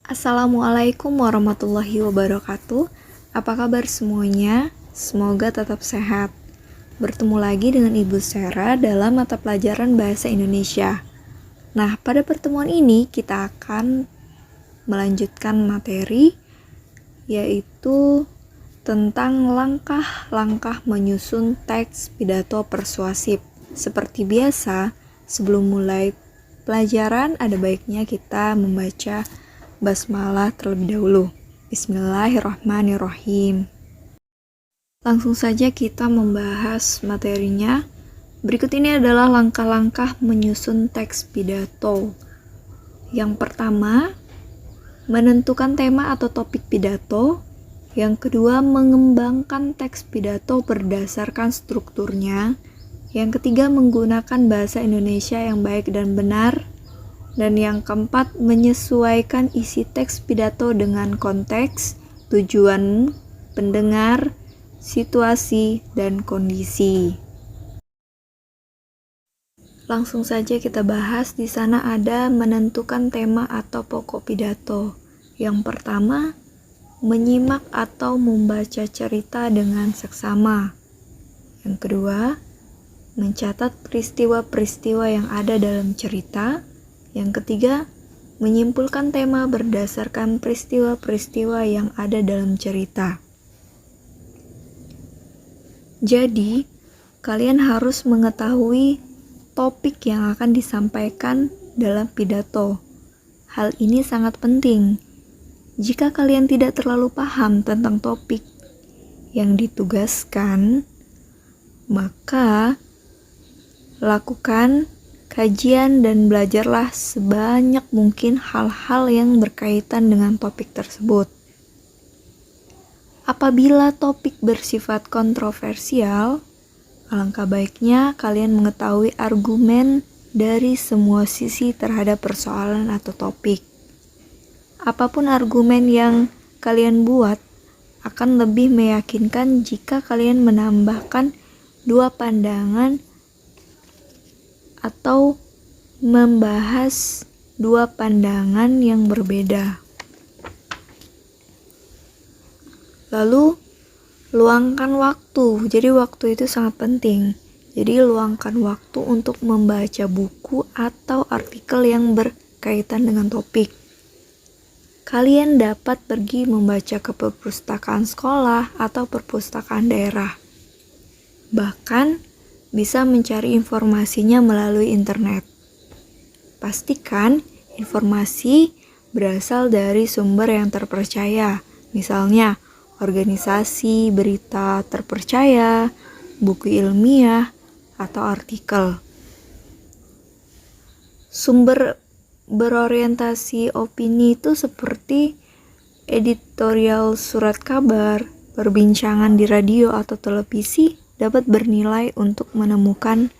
Assalamualaikum warahmatullahi wabarakatuh. Apa kabar semuanya? Semoga tetap sehat. Bertemu lagi dengan Ibu Sera dalam mata pelajaran Bahasa Indonesia. Nah, pada pertemuan ini kita akan melanjutkan materi yaitu tentang langkah-langkah menyusun teks pidato persuasif. Seperti biasa, sebelum mulai pelajaran ada baiknya kita membaca basmalah terlebih dahulu. Bismillahirrahmanirrahim. Langsung saja kita membahas materinya. Berikut ini adalah langkah-langkah menyusun teks pidato. Yang pertama, menentukan tema atau topik pidato. Yang kedua, mengembangkan teks pidato berdasarkan strukturnya. Yang ketiga, menggunakan bahasa Indonesia yang baik dan benar. Dan yang keempat, menyesuaikan isi teks pidato dengan konteks, tujuan pendengar, situasi, dan kondisi. Langsung saja kita bahas. Di sana ada menentukan tema atau pokok pidato. Yang pertama, menyimak atau membaca cerita dengan seksama. Yang kedua, mencatat peristiwa-peristiwa yang ada dalam cerita. Yang ketiga, menyimpulkan tema berdasarkan peristiwa-peristiwa yang ada dalam cerita. Jadi, kalian harus mengetahui topik yang akan disampaikan dalam pidato. Hal ini sangat penting. Jika kalian tidak terlalu paham tentang topik yang ditugaskan, maka lakukan kajian dan belajarlah sebanyak mungkin hal-hal yang berkaitan dengan topik tersebut. Apabila topik bersifat kontroversial, alangkah baiknya kalian mengetahui argumen dari semua sisi terhadap persoalan atau topik. Apapun argumen yang kalian buat akan lebih meyakinkan jika kalian menambahkan dua pandangan atau membahas dua pandangan yang berbeda. Lalu, luangkan waktu. Jadi waktu itu sangat penting. Jadi luangkan waktu untuk membaca buku atau artikel yang berkaitan dengan topik. Kalian dapat pergi membaca ke perpustakaan sekolah atau perpustakaan daerah. Bahkan, bisa mencari informasinya melalui internet. Pastikan informasi berasal dari sumber yang terpercaya, misalnya organisasi berita terpercaya, buku ilmiah, atau artikel. Sumber berorientasi opini itu seperti editorial surat kabar, perbincangan di radio atau televisi, dapat bernilai untuk menemukan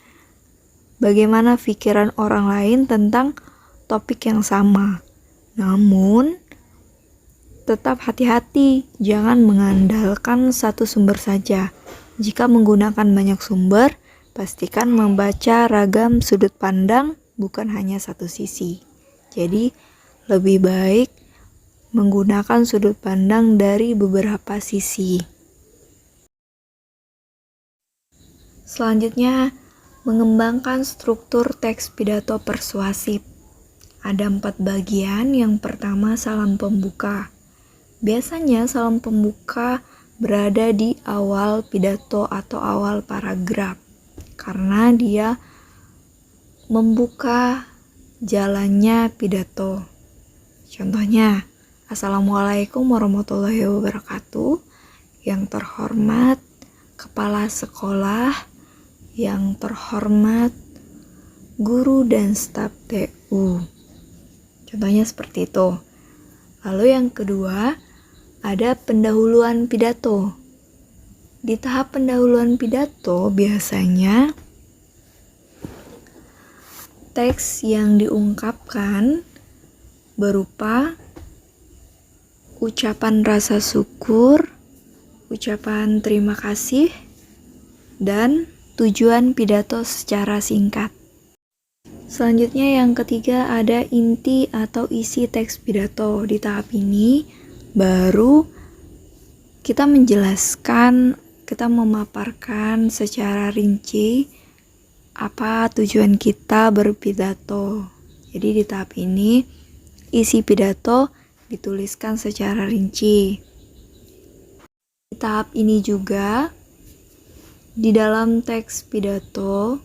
bagaimana pikiran orang lain tentang topik yang sama. Namun, tetap hati-hati, jangan mengandalkan satu sumber saja. Jika menggunakan banyak sumber, pastikan membaca ragam sudut pandang, bukan hanya satu sisi. Jadi, lebih baik menggunakan sudut pandang dari beberapa sisi. Selanjutnya, mengembangkan struktur teks pidato persuasif. Ada 4 bagian. Yang pertama, salam pembuka. Biasanya salam pembuka berada di awal pidato atau awal paragraf, karena dia membuka jalannya pidato. Contohnya, Assalamualaikum warahmatullahi wabarakatuh. Yang terhormat Kepala Sekolah, yang terhormat guru dan staf TU. Contohnya seperti itu. Lalu yang kedua, ada pendahuluan pidato. Di tahap pendahuluan pidato biasanya teks yang diungkapkan berupa ucapan rasa syukur, ucapan terima kasih, dan tujuan pidato secara singkat. Selanjutnya yang ketiga ada inti atau isi teks pidato. Di tahap ini baru kita menjelaskan, kita memaparkan secara rinci apa tujuan kita berpidato. Jadi di tahap ini isi pidato dituliskan secara rinci. Di tahap ini juga di dalam teks pidato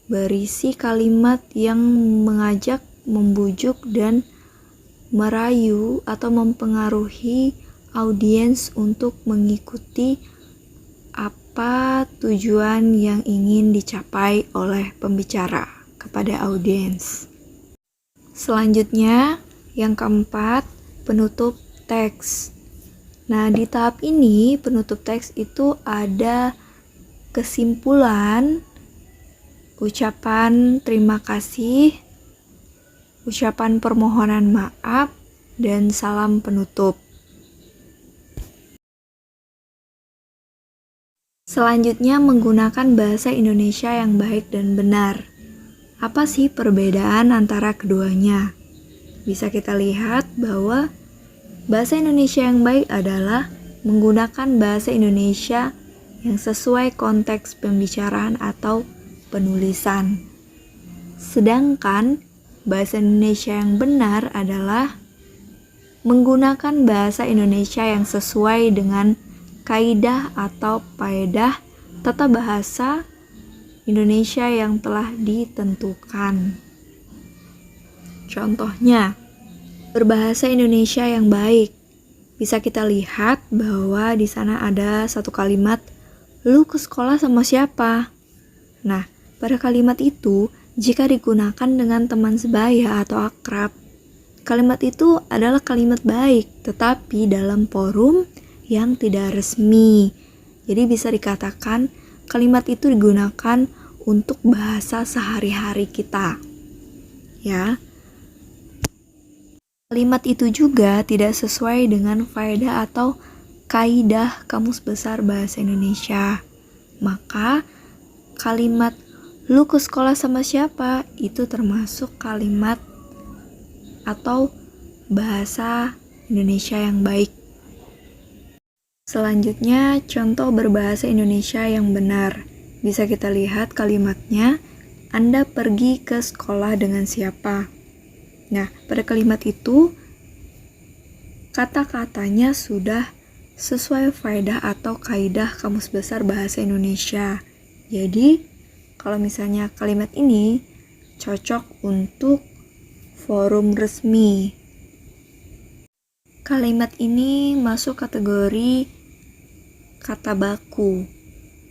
berisi kalimat yang mengajak, membujuk, dan merayu atau mempengaruhi audiens untuk mengikuti apa tujuan yang ingin dicapai oleh pembicara kepada audiens. Selanjutnya, yang keempat, penutup teks. Nah, di tahap ini penutup teks itu ada kesimpulan, ucapan terima kasih, ucapan permohonan maaf, dan salam penutup. Selanjutnya menggunakan bahasa Indonesia yang baik dan benar. Apa sih perbedaan antara keduanya? Bisa kita lihat bahwa bahasa Indonesia yang baik adalah menggunakan bahasa Indonesia yang sesuai konteks pembicaraan atau penulisan. Sedangkan bahasa Indonesia yang benar adalah menggunakan bahasa Indonesia yang sesuai dengan kaidah atau paedah tata bahasa Indonesia yang telah ditentukan. Contohnya, berbahasa Indonesia yang baik. Bisa kita lihat bahwa di sana ada satu kalimat, "Lu ke sekolah sama siapa?" Nah, pada kalimat itu, jika digunakan dengan teman sebaya atau akrab, kalimat itu adalah kalimat baik, tetapi dalam forum yang tidak resmi. Jadi bisa dikatakan kalimat itu digunakan untuk bahasa sehari-hari kita. Ya. Kalimat itu juga tidak sesuai dengan faedah atau kaidah Kamus Besar Bahasa Indonesia. Maka kalimat "lu ke sekolah sama siapa?" itu termasuk kalimat atau bahasa Indonesia yang baik. Selanjutnya, contoh berbahasa Indonesia yang benar. Bisa kita lihat kalimatnya, Anda pergi ke sekolah dengan siapa? Nah, pada kalimat itu, kata-katanya sudah sesuai faedah atau kaidah Kamus Besar Bahasa Indonesia. Jadi, kalau misalnya kalimat ini cocok untuk forum resmi. Kalimat ini masuk kategori kata baku.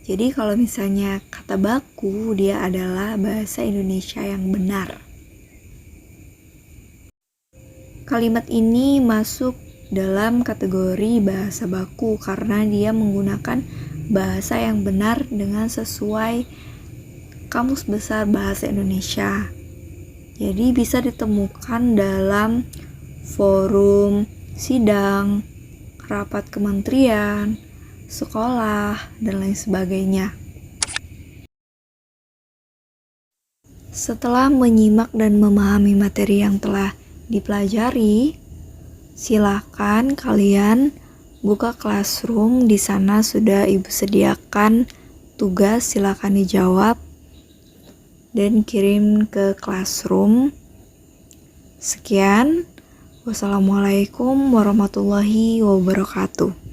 Jadi kalau misalnya kata baku, dia adalah bahasa Indonesia yang benar. Kalimat ini masuk dalam kategori bahasa baku karena dia menggunakan bahasa yang benar dengan sesuai Kamus Besar Bahasa Indonesia. Jadi bisa ditemukan dalam forum, sidang, rapat kementerian, sekolah, dan lain sebagainya. Setelah menyimak dan memahami materi yang telah dipelajari, silakan kalian buka Classroom. Di sana sudah Ibu sediakan tugas, silakan dijawab dan kirim ke Classroom. Sekian. Wassalamualaikum warahmatullahi wabarakatuh.